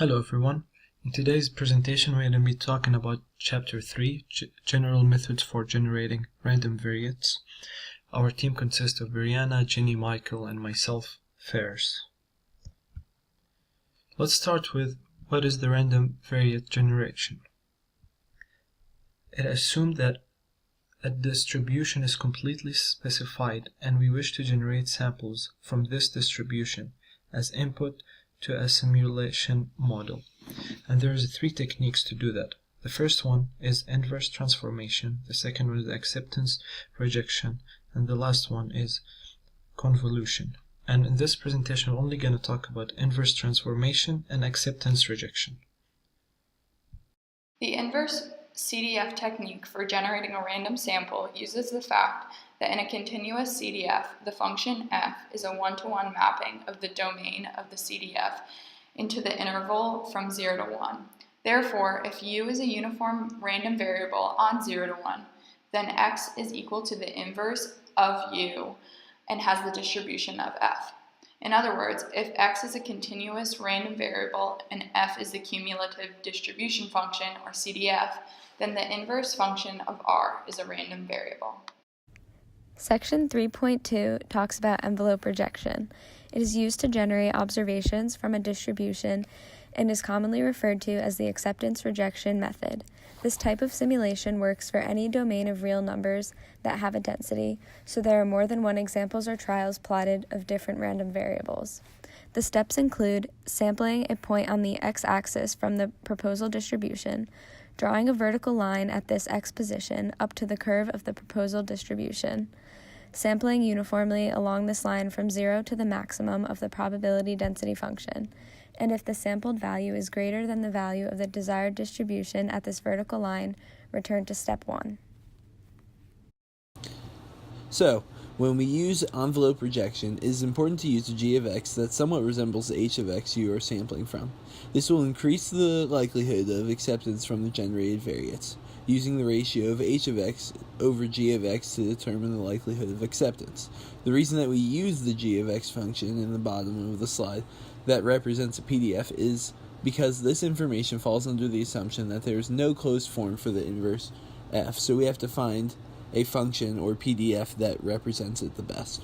Hello everyone. In today's presentation we're going to be talking about Chapter 3, General Methods for Generating Random Variates. Our team consists of Brianna, Jenny, Michael, and myself, Fares. Let's start with what is the random variate generation. It assumes that a distribution is completely specified and we wish to generate samples from this distribution as input to a simulation model. And there's three techniques to do that. The first one is inverse transformation, the second one is acceptance rejection, and the last one is convolution. And in this presentation we're only going to talk about inverse transformation and acceptance rejection. The inverse CDF technique for generating a random sample uses the fact that in a continuous CDF, the function f is a one-to-one mapping of the domain of the CDF into the interval from 0 to 1. Therefore, if u is a uniform random variable on 0 to 1, then x is equal to the inverse of u and has the distribution of f. In other words, if x is a continuous random variable and f is the cumulative distribution function, or CDF, then the inverse function of r is a random variable. Section 3.2 talks about envelope rejection. It is used to generate observations from a distribution and is commonly referred to as the acceptance rejection method. This type of simulation works for any domain of real numbers that have a density, so there are more than one examples or trials plotted of different random variables. The steps include sampling a point on the x-axis from the proposal distribution, drawing a vertical line at this x position up to the curve of the proposal distribution, sampling uniformly along this line from 0 to the maximum of the probability density function, and if the sampled value is greater than the value of the desired distribution at this vertical line, return to step 1. So, when we use envelope rejection, it is important to use a g of x that somewhat resembles the h of x you are sampling from. This will increase the likelihood of acceptance from the generated variates, using the ratio of h of x over g of x to determine the likelihood of acceptance. The reason that we use the g of x function in the bottom of the slide that represents a PDF is because this information falls under the assumption that there is no closed form for the inverse f, so we have to find a function or PDF that represents it the best.